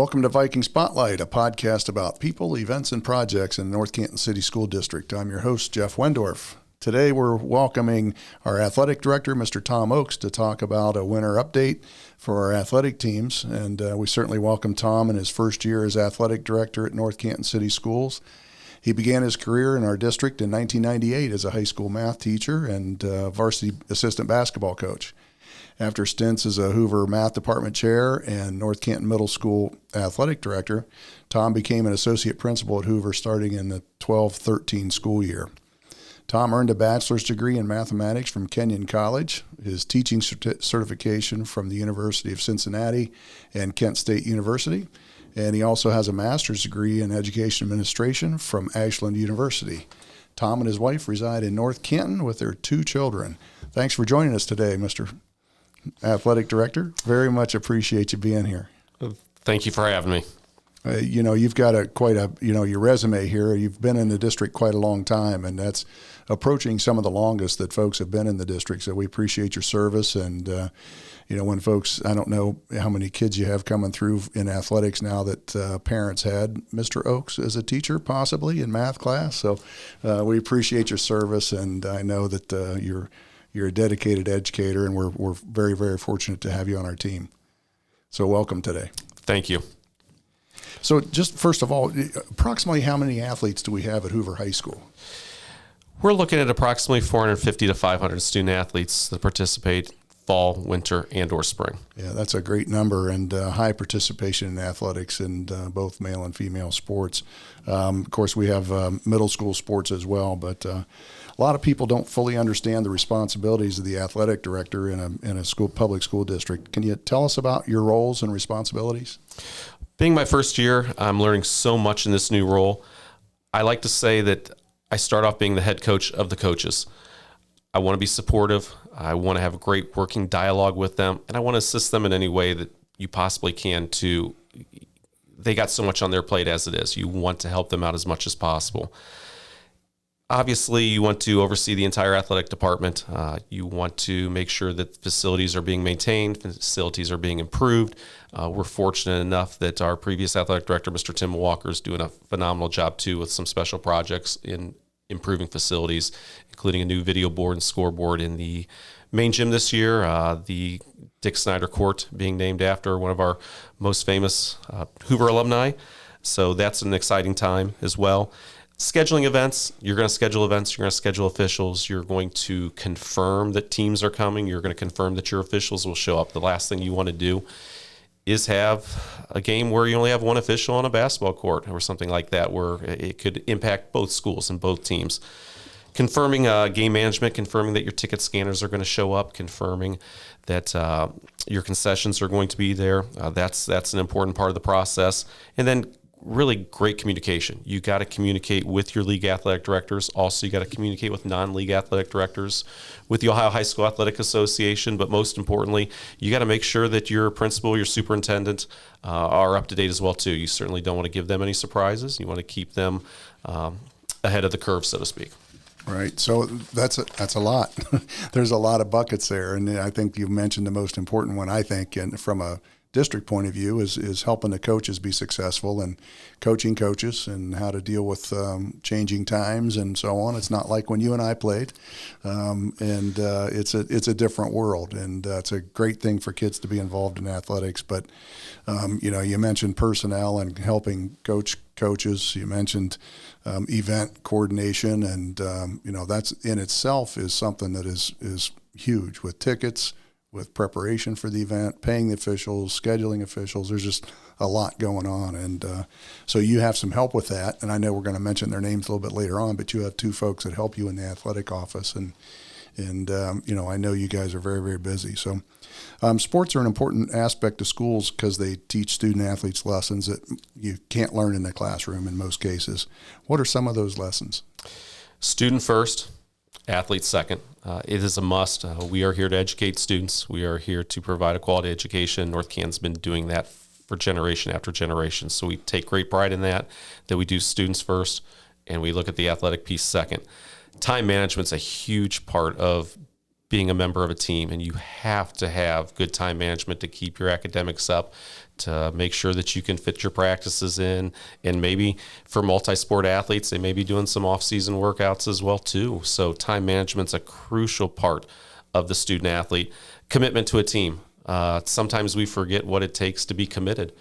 Welcome to Viking Spotlight, a podcast about people, events, and projects in the North Canton City School District. I'm your host, Jeff Wendorf. Today we're welcoming our athletic director, Mr. Tom Oakes, to talk about a winter update for our athletic teams. And we certainly welcome Tom in his first year as athletic director at North Canton City Schools. He began his career in our district in 1998 as a high school math teacher and varsity assistant basketball coach. After stints as a Hoover Math Department chair and North Canton Middle School athletic director, Tom became an associate principal at Hoover starting in the 12-13 school year. Tom earned a bachelor's degree in mathematics from Kenyon College, his teaching certification from the University of Cincinnati and Kent State University, and he also has a master's degree in education administration from Ashland University. Tom and his wife reside in North Canton with their 2 children. Thanks for joining us today, Mr. Athletic Director. Very much appreciate you being here. Thank you for having me. You've got your resume here. You've been in the district quite a long time, and that's approaching some of the longest that folks have been in the district. So we appreciate your service. And, when folks, I don't know how many kids you have coming through in athletics now that parents had Mr. Oakes as a teacher, possibly in math class. So we appreciate your service, and I know that you're a dedicated educator, and we're very, very fortunate to have you on our team. So welcome today. Thank you. So just first of all, approximately how many athletes do we have at Hoover High School? We're looking at approximately 450 to 500 student athletes that participate fall, winter, and or spring. Yeah, that's a great number, and high participation in athletics in both male and female sports. Of course, we have middle school sports as well, but a lot of people don't fully understand the responsibilities of the athletic director in a public school district. Can you tell us about your roles and responsibilities? Being my first year, I'm learning so much in this new role. I like to say that I start off being the head coach of the coaches. I want to be supportive. I want to have a great working dialogue with them, and I want to assist them in any way that you possibly can they got so much on their plate as it is. You want to help them out as much as possible. Obviously, you want to oversee the entire athletic department. You want to make sure that facilities are being maintained, facilities are being improved. We're fortunate enough that our previous athletic director, Mr. Tim Walker, is doing a phenomenal job too with some special projects in improving facilities, including a new video board and scoreboard in the main gym this year, the Dick Snyder Court being named after one of our most famous Hoover alumni. So that's an exciting time as well. Scheduling events, you're going to schedule events, you're going to schedule officials, you're going to confirm that teams are coming, you're going to confirm that your officials will show up. The last thing you want to do is have a game where you only have one official on a basketball court or something like that, where it could impact both schools and both teams. Confirming game management, confirming that your ticket scanners are going to show up, confirming that your concessions are going to be there. That's an important part of the process. And then really great communication. You got to communicate with your league athletic directors. Also, you got to communicate with non-league athletic directors, with the Ohio High School Athletic Association, but most importantly, you got to make sure that your principal, your superintendent are up to date as well too. You certainly don't want to give them any surprises. You want to keep them ahead of the curve, so to speak. Right. So that's a lot. There's a lot of buckets there, and I think you've mentioned the most important one, I think, and from a district point of view is helping the coaches be successful and coaching coaches and how to deal with changing times and so on. It's not like when you and I played, and it's a different world, and it's a great thing for kids to be involved in athletics. But you mentioned personnel and helping coaches. You mentioned event coordination, and that's in itself is something that is huge with tickets, with preparation for the event, paying the officials, scheduling officials. There's just a lot going on. And so you have some help with that. And I know we're going to mention their names a little bit later on, but you have 2 folks that help you in the athletic office. And I know you guys are very, very busy. So sports are an important aspect of schools because they teach student athletes lessons that you can't learn in the classroom in most cases. What are some of those lessons? Student first, athlete second. It is a must. We are here to educate students. We are here to provide a quality education. North Canton's been doing that for generation after generation. So we take great pride in that we do students first, and we look at the athletic piece second. Time management's a huge part of being a member of a team, and you have to have good time management to keep your academics up, to make sure that you can fit your practices in, and maybe for multi-sport athletes, they may be doing some off-season workouts as well too. So time management's a crucial part of the student athlete. Commitment to a team. Sometimes we forget what it takes to be committed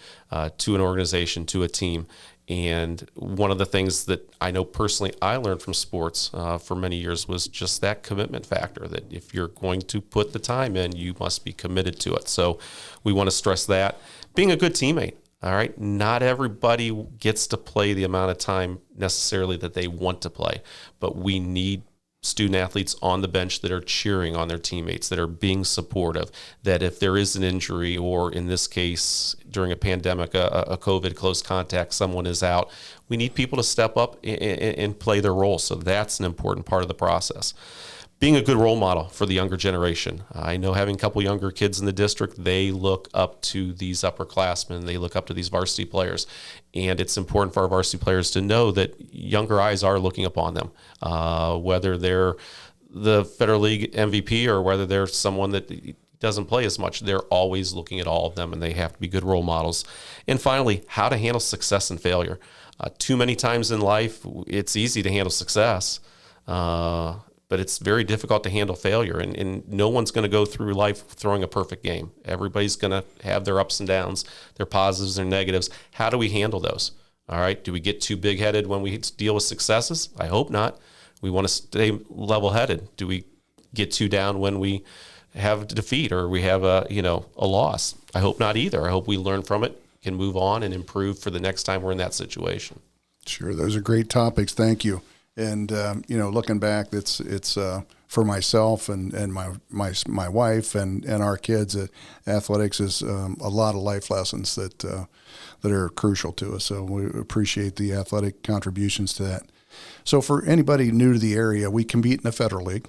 to an organization, to a team. And one of the things that I know personally I learned from sports for many years was just that commitment factor, that if you're going to put the time in, you must be committed to it. So we want to stress that. Being a good teammate, all right? Not everybody gets to play the amount of time necessarily that they want to play, but we need student athletes on the bench that are cheering on their teammates, that are being supportive, that if there is an injury, or in this case, during a pandemic, a COVID close contact, someone is out, we need people to step up and play their role. So that's an important part of the process. Being a good role model for the younger generation. I know having a couple younger kids in the district, they look up to these upperclassmen, they look up to these varsity players. And it's important for our varsity players to know that younger eyes are looking upon them, whether they're the Federal League MVP or whether they're someone that doesn't play as much. They're always looking at all of them, and they have to be good role models. And finally, how to handle success and failure. Too many times in life, it's easy to handle success, but it's very difficult to handle failure, and no one's going to go through life throwing a perfect game. Everybody's going to have their ups and downs, their positives, their negatives. How do we handle those? All right, do we get too big-headed when we deal with successes? I hope not. We want to stay level-headed. Do we get too down when we have a defeat or we have a loss? I hope not either. I hope we learn from it, can move on and improve for the next time we're in that situation. Sure, those are great topics. Thank you. And looking back, it's for myself and my wife and our kids. Athletics is a lot of life lessons that are crucial to us. So we appreciate the athletic contributions to that. So for anybody new to the area, we compete in the Federal League,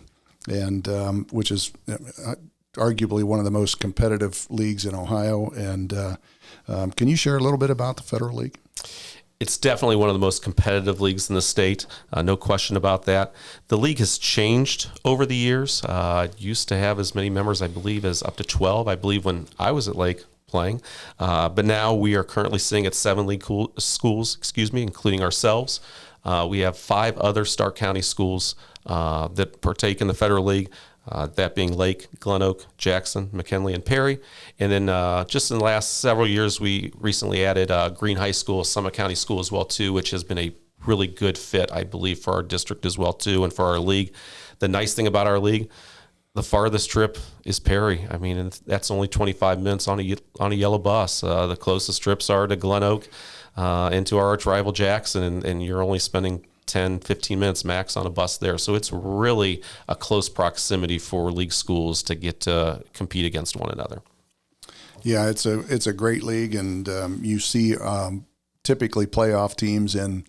and which is arguably one of the most competitive leagues in Ohio. And can you share a little bit about the Federal League? It's definitely one of the most competitive leagues in the state, no question about that. The league has changed over the years. It used to have as many members, I believe, as up to 12, I believe, when I was at Lake playing. But now we are currently sitting at 7 league schools, including ourselves. We have 5 other Stark County schools that partake in the Federal League. That being Lake, Glen Oak, Jackson, McKinley, and Perry. And then just in the last several years, we recently added Green High School, Summit County School as well, too, which has been a really good fit, I believe, for our district as well, too, and for our league. The nice thing about our league, the farthest trip is Perry. I mean, and that's only 25 minutes on a yellow bus. The closest trips are to Glen Oak and to our arch rival Jackson, and you're only spending 10, 15 minutes max on a bus there. So it's really a close proximity for league schools to get to compete against one another. Yeah, it's a great league, and you see typically playoff teams in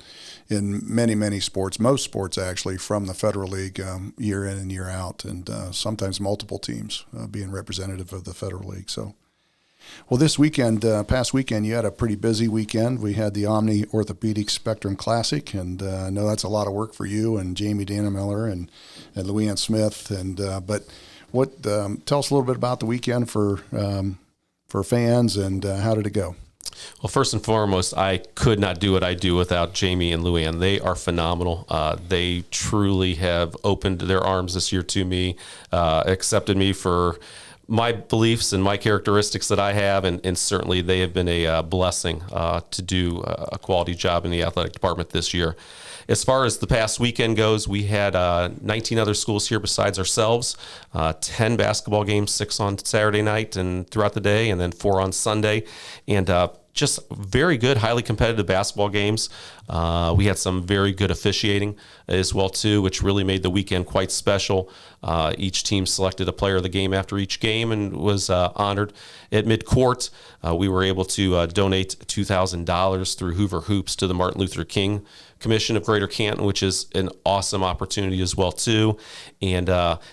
many sports, most sports actually, from the Federal League year in and year out, and sometimes multiple teams being representative of the Federal League. So, well, this weekend, past weekend, you had a pretty busy weekend. We had the Omni Orthopedic Spectrum Classic, and I know that's a lot of work for you and Jamie Dannemiller and Louanne Smith. And but what? Tell us a little bit about the weekend for fans, and how did it go? Well, first and foremost, I could not do what I do without Jamie and Louanne. They are phenomenal. They truly have opened their arms this year to me, accepted me for my beliefs and my characteristics that I have, and certainly they have been a blessing to do a quality job in the athletic department this year. As far as the past weekend goes, we had 19 other schools here besides ourselves, 10 basketball games, 6 on Saturday night and throughout the day, and then 4 on Sunday, and just very good, highly competitive basketball games. We had some very good officiating as well, too, which really made the weekend quite special. Each team selected a player of the game after each game and was honored. At midcourt, we were able to donate $2,000 through Hoover Hoops to the Martin Luther King Commission of Greater Canton, which is an awesome opportunity as well, too. And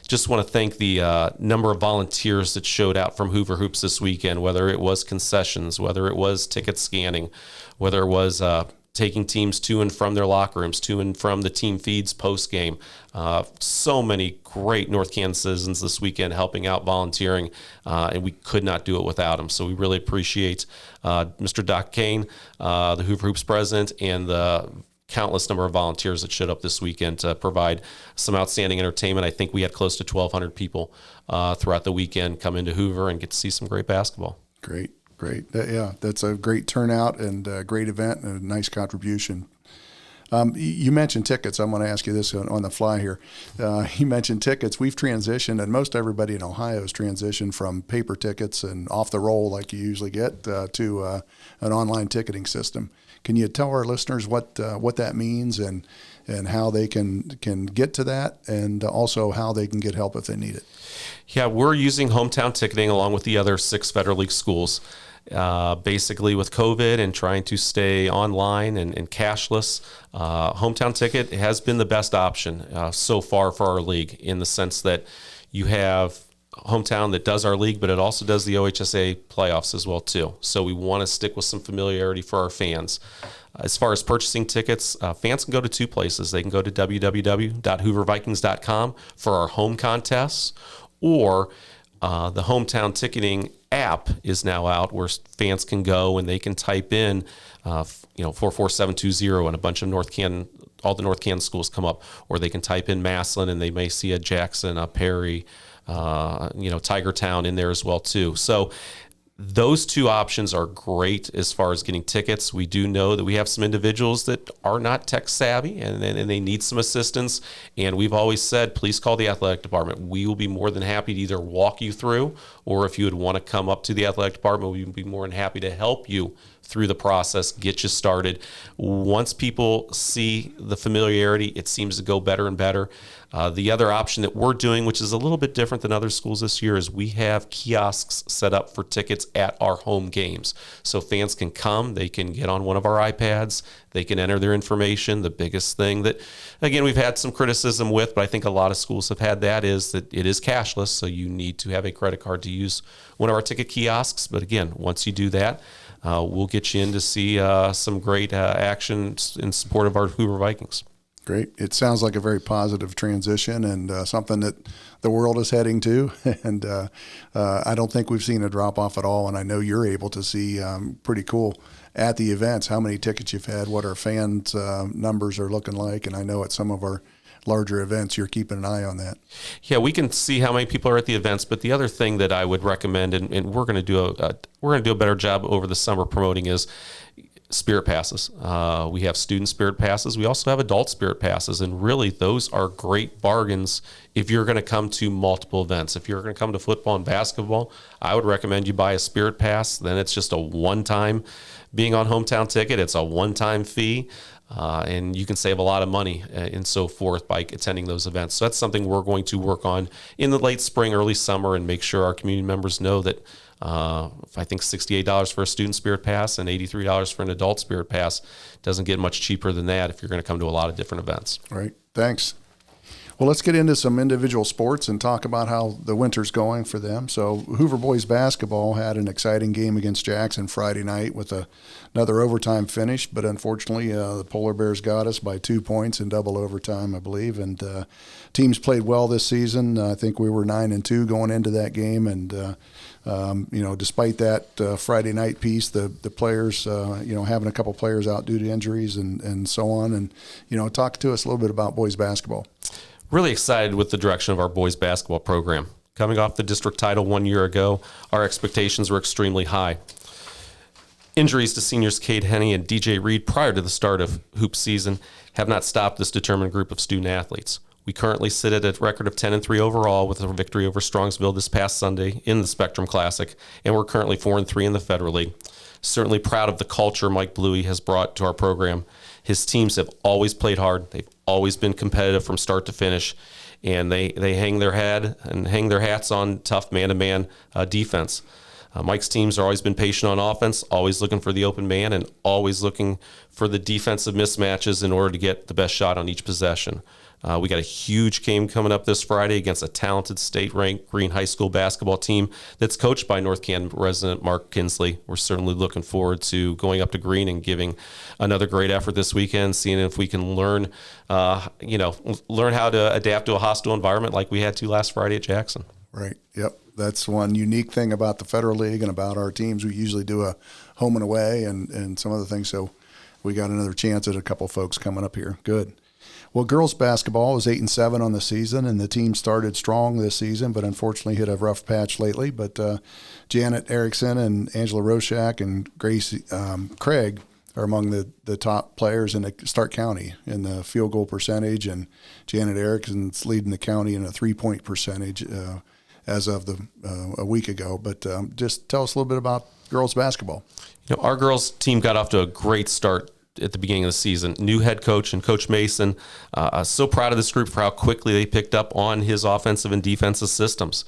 just want to thank the number of volunteers that showed out from Hoover Hoops this weekend, whether it was concessions, whether it was ticket scanning, whether it was taking teams to and from their locker rooms, to and from the team feeds post game. So many great North Kansas citizens this weekend helping out, volunteering, and we could not do it without them. So we really appreciate Mr. Doc Kane, the Hoover Hoops president, and the countless number of volunteers that showed up this weekend to provide some outstanding entertainment. I think we had close to 1,200 people throughout the weekend come into Hoover and get to see some great basketball. Great. Yeah, that's a great turnout and a great event and a nice contribution. You mentioned tickets. I'm going to ask you this on the fly here. You mentioned tickets. We've transitioned, and most everybody in Ohio has transitioned from paper tickets and off the roll like you usually get to an online ticketing system. Can you tell our listeners what that means and how they can get to that, and also how they can get help if they need it? Yeah, we're using hometown ticketing along with the other 6 Federal League schools. Basically, with COVID and trying to stay online and cashless, hometown ticket has been the best option so far for our league, in the sense that you have hometown that does our league, but it also does the OHSA playoffs as well too. So we want to stick with some familiarity for our fans. As far as purchasing tickets, fans can go to 2 places. They can go to www.hoovervikings.com for our home contests, or the hometown ticketing app is now out, where fans can go and they can type in 44720, and a bunch of all the North Kansas schools come up, or they can type in Massillon and they may see a Jackson, a Perry, Tigertown in there as well too. So those 2 options are great as far as getting tickets. We do know that we have some individuals that are not tech savvy and they need some assistance. And we've always said, please call the athletic department. We will be more than happy to either walk you through, or if you would want to come up to the athletic department, we would be more than happy to help you through the process, get you started. Once people see the familiarity, it seems to go better and better. The other option that we're doing, which is a little bit different than other schools this year, is we have kiosks set up for tickets at our home games. So fans can come, they can get on one of our iPads, they can enter their information. The biggest thing that, again, we've had some criticism with, but I think a lot of schools have had that, is that it is cashless, so you need to have a credit card to use one of our ticket kiosks. But again, once you do that, we'll get you in to see some great action in support of our Hoover Vikings. Great. It sounds like a very positive transition and something that the world is heading to. And I don't think we've seen a drop off at all. And I know you're able to see pretty cool at the events how many tickets you've had, what our fans' numbers are looking like. And I know at some of our larger events, you're keeping an eye on that. Yeah, we can see how many people are at the events. But the other thing that I would recommend, and we're going to do a better job over the summer promoting, is spirit passes. We have student spirit passes. We also have adult spirit passes, and really those are great bargains if you're going to come to multiple events. If you're going to come to football and basketball, I would recommend you buy a spirit pass. Then it's just a one-time being on hometown ticket. It's a one-time fee. And you can save a lot of money and so forth by attending those events. So that's something we're going to work on in the late spring, early summer, and make sure our community members know that I think $68 for a student spirit pass and $83 for an adult spirit pass doesn't get much cheaper than that if you're going to come to a lot of different events. Right. Thanks. Well, let's get into some individual sports and talk about how the winter's going for them. So Hoover boys basketball had an exciting game against Jackson Friday night with another overtime finish, but unfortunately the Polar Bears got us by 2 points in double overtime, I believe. And teams played well this season. I think we were 9-2 going into that game, and despite that Friday night piece, the players, having a couple players out due to injuries and so on, and talk to us a little bit about boys basketball. Really excited with the direction of our boys basketball program. Coming off the district title 1 year ago, our expectations were extremely high. Injuries to seniors Cade Henney and DJ Reed prior to the start of hoop season have not stopped this determined group of student athletes. We currently sit at a record of 10-3 overall with a victory over Strongsville this past Sunday in the Spectrum Classic, and we're currently 4-3 in the Federal League. Certainly proud of the culture Mike Bluey has brought to our program. His teams have always played hard. They've always been competitive from start to finish, and they hang their head and hang their hats on tough man-to-man defense. Mike's teams are always been patient on offense, always looking for the open man, and always looking for the defensive mismatches in order to get the best shot on each possession. We got a huge game coming up this Friday against a talented state-ranked Green High School basketball team that's coached by North Canton resident Mark Kinsley. We're certainly looking forward to going up to Green and giving another great effort this weekend, seeing if we can learn how to adapt to a hostile environment like we had to last Friday at Jackson. Right. Yep. That's one unique thing about the Federal League and about our teams. We usually do a home and away and some other things. So we got another chance at a couple folks coming up here. Good. Well, girls basketball is 8-7 on the season, and the team started strong this season, but unfortunately hit a rough patch lately. But Janet Erickson and Angela Roshak and Grace Craig are among the top players in the Stark County in the field goal percentage, and Janet Erickson's leading the county in a 3-point percentage as of a week ago. But just tell us a little bit about girls basketball. Our girls team got off to a great start at the beginning of the season. New head coach and Coach Mason. So proud of this group for how quickly they picked up on his offensive and defensive systems.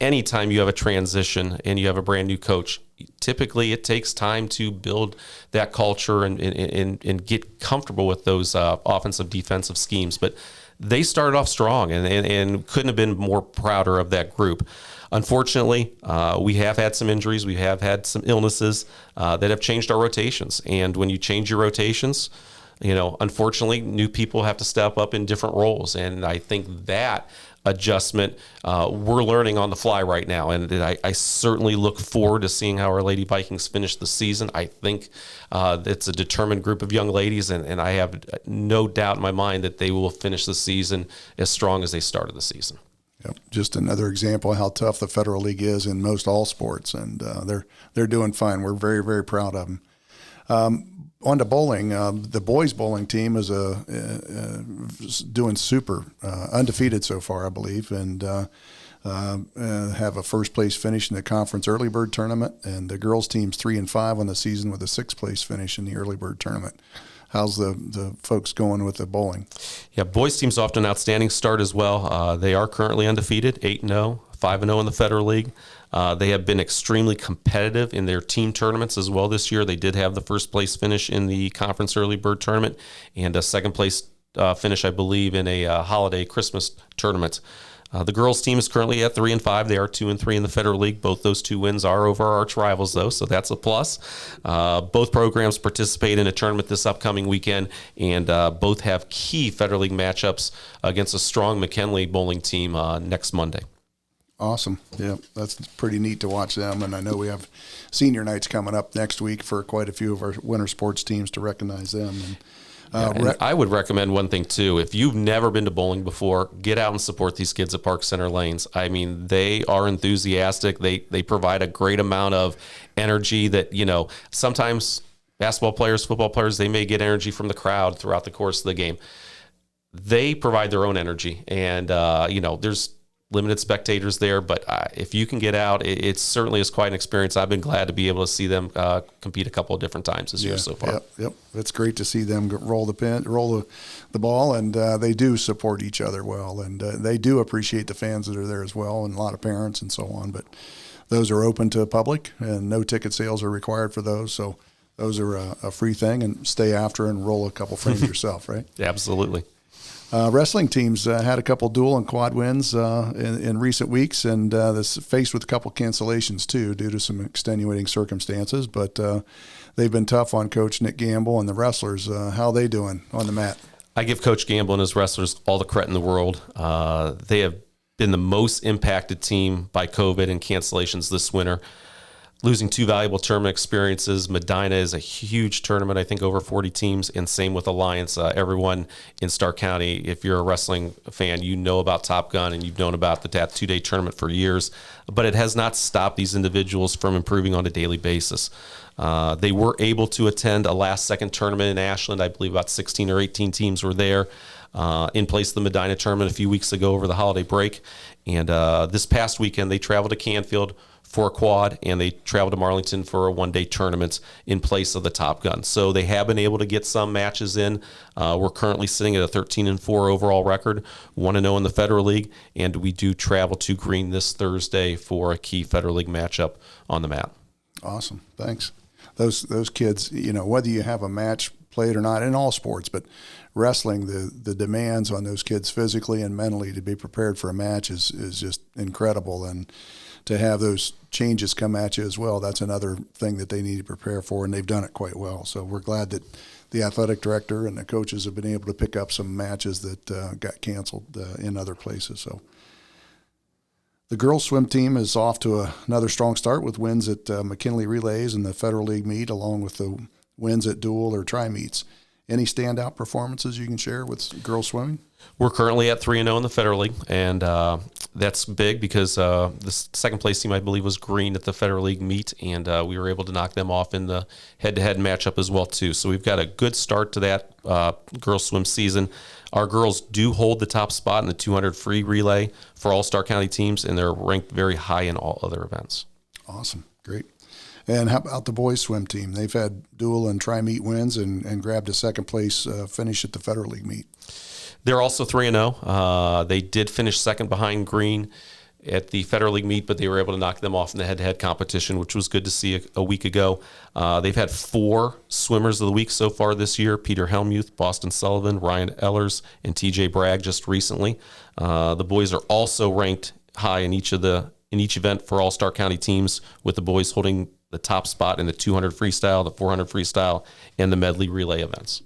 Anytime you have a transition and you have a brand new coach, typically it takes time to build that culture and get comfortable with those offensive defensive schemes. But they started off strong and couldn't have been more prouder of that group. Unfortunately, we have had some injuries. We have had some illnesses that have changed our rotations. And when you change your rotations, unfortunately, new people have to step up in different roles. And I think that adjustment we're learning on the fly right now. And I certainly look forward to seeing how our Lady Vikings finish the season. I think it's a determined group of young ladies, and I have no doubt in my mind that they will finish the season as strong as they started the season. Yep. Just another example of how tough the Federal League is in most all sports, and they're doing fine. We're very, very proud of them. On to bowling. The boys bowling team is doing super, undefeated so far, I believe, and have a first place finish in the conference early bird tournament. And the girls team's 3-5 on the season with a 6th place finish in the early bird tournament. How's the folks going with the bowling? Yeah, boys team's off to an outstanding start as well. They are currently undefeated, 8-0, 5-0 in the Federal League. They have been extremely competitive in their team tournaments as well this year. They did have the first place finish in the conference early bird tournament and a 2nd place finish, I believe, in a holiday Christmas tournament. The girls team is currently at 3-5. They are 2-3 in the Federal League. Both those 2 wins are over our arch rivals, though, so that's a plus. Both programs participate in a tournament this upcoming weekend, and both have key Federal League matchups against a strong McKinley bowling team next Monday. Awesome. Yeah, that's pretty neat to watch them. And I know we have senior nights coming up next week for quite a few of our winter sports teams to recognize them. And I would recommend one thing, too. If you've never been to bowling before, get out and support these kids at Park Center Lanes. I mean, they are enthusiastic. They provide a great amount of energy that, sometimes basketball players, football players, they may get energy from the crowd throughout the course of the game. They provide their own energy. And, there's limited spectators there, but if you can get out, it certainly is quite an experience. I've been glad to be able to see them compete a couple of different times this year so far. Yep. It's great to see them roll the ball, and they do support each other well, and they do appreciate the fans that are there as well, and a lot of parents and so on. But those are open to the public, and no ticket sales are required for those, so those are a free thing, and stay after and roll a couple frames yourself, right? Absolutely. Wrestling teams had a couple dual and quad wins in recent weeks, and this faced with a couple cancellations too due to some extenuating circumstances. But they've been tough on Coach Nick Gamble and the wrestlers. How are they doing on the mat? I give Coach Gamble and his wrestlers all the credit in the world. They have been the most impacted team by COVID and cancellations this winter. Losing 2 valuable tournament experiences. Medina is a huge tournament, I think over 40 teams, and same with Alliance. Everyone in Stark County, if you're a wrestling fan, you know about Top Gun and you've known about that 2-day tournament for years. But it has not stopped these individuals from improving on a daily basis. They were able to attend a last-second tournament in Ashland. I believe about 16 or 18 teams were there. in place of the Medina tournament a few weeks ago over the holiday break. And this past weekend, they traveled to Canfield for a quad, and they traveled to Marlington for a one-day tournament in place of the Top Gun. So they have been able to get some matches in. We're currently sitting at a 13-4 overall record, 1-0 in the Federal League, and we do travel to Greene this Thursday for a key Federal League matchup on the mat. Awesome. Thanks. Those kids, whether you have a match played or not in all sports, but wrestling, the demands on those kids physically and mentally to be prepared for a match is just incredible. And to have those changes come at you as well, that's another thing that they need to prepare for, and they've done it quite well. So we're glad that the athletic director and the coaches have been able to pick up some matches that got canceled in other places. So the girls swim team is off to another strong start with wins at McKinley Relays and the Federal League meet, along with the wins at dual or tri meets. Any standout performances you can share with girls swimming? We're currently at 3-0 in the Federal League, and that's big because the second place team, I believe, was Greene at the Federal League meet, and we were able to knock them off in the head-to-head matchup as well, too. So we've got a good start to that girls swim season. Our girls do hold the top spot in the 200 free relay for all Stark County teams, and they're ranked very high in all other events. Awesome. Great. And how about the boys swim team? They've had dual and tri-meet wins and grabbed a second place finish at the Federal League meet. They're also 3-0. They did finish second behind Greene at the Federal League meet, but they were able to knock them off in the head-to-head competition, which was good to see a week ago. They've had 4 swimmers of the week so far this year: Peter Helmuth, Boston Sullivan, Ryan Ellers, and TJ Bragg just recently. The boys are also ranked high in each event for all Stark County teams, with the boys holding the top spot in the 200 freestyle, the 400 freestyle, and the medley relay events.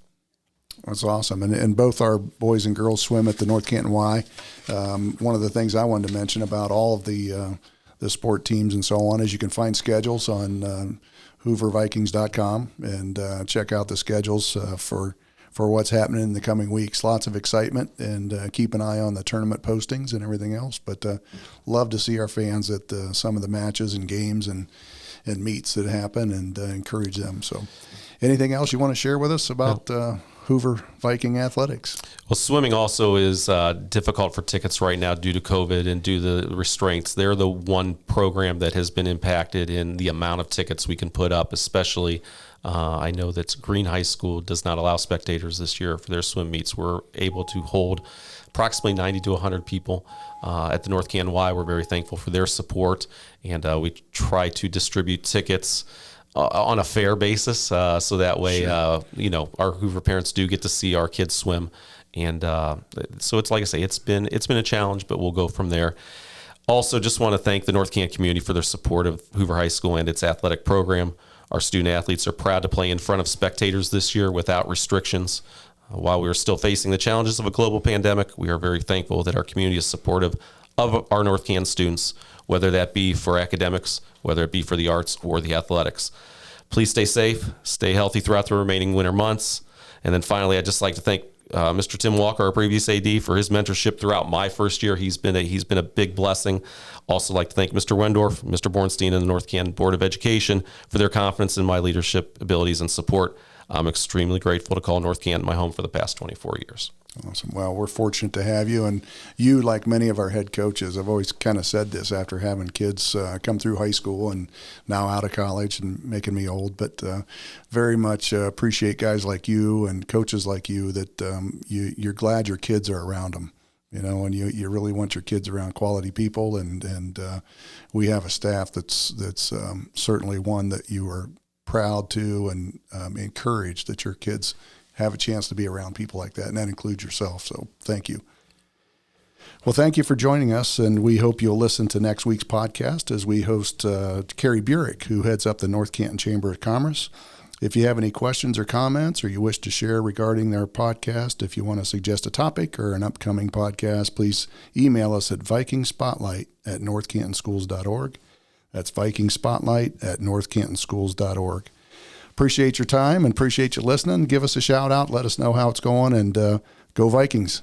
That's awesome. And both our boys and girls swim at the North Canton Y. One of the things I wanted to mention about all of the sport teams and so on is you can find schedules on HooverVikings.com and check out the schedules for what's happening in the coming weeks. Lots of excitement, and keep an eye on the tournament postings and everything else. But love to see our fans at some of the matches and games and meets that happen, and encourage them. So anything else you want to share with us about Hoover Viking athletics? Well, swimming also is difficult for tickets right now due to COVID and due to the restraints. They're the one program that has been impacted in the amount of tickets we can put up, especially I know that Greene High School does not allow spectators this year for their swim meets. We're able to hold approximately 90 to 100 people at the North Canton Y. We're very thankful for their support, and we try to distribute tickets on a fair basis, so that way, sure. Our Hoover parents do get to see our kids swim, and so it's like I say, it's been a challenge, but we'll go from there. Also, just want to thank the North Canton community for their support of Hoover High School and its athletic program. Our student athletes are proud to play in front of spectators this year without restrictions. While we are still facing the challenges of a global pandemic, we are very thankful that our community is supportive of our North Canton students, whether that be for academics, whether it be for the arts or the athletics. Please stay safe, stay healthy throughout the remaining winter months. And then finally, I'd just like to thank Mr. Tim Walker, our previous AD, for his mentorship throughout my first year. He's been a big blessing. Also like to thank Mr. Wendorf, Mr. Bornstein, and the North Canton Board of Education for their confidence in my leadership abilities and support. I'm extremely grateful to call North Canton my home for the past 24 years. Awesome. Well, we're fortunate to have you. And you, like many of our head coaches, I've always kind of said this after having kids come through high school and now out of college and making me old, but very much appreciate guys like you and coaches like you that you're glad your kids are around them. And you really want your kids around quality people, and we have a staff that's certainly one that you are proud to and encourage that your kids have a chance to be around people like that, and that includes yourself. So thank you. Well, thank you for joining us, and we hope you'll listen to next week's podcast as we host Carrie Burek, who heads up the North Canton Chamber of Commerce. If you have any questions or comments, or you wish to share regarding their podcast, if you want to suggest a topic or an upcoming podcast, please email us at vikingspotlight@northcantonschools.org. That's vikingspotlight@northcantonschools.org. Appreciate your time and appreciate you listening. Give us a shout out. Let us know how it's going, and go Vikings.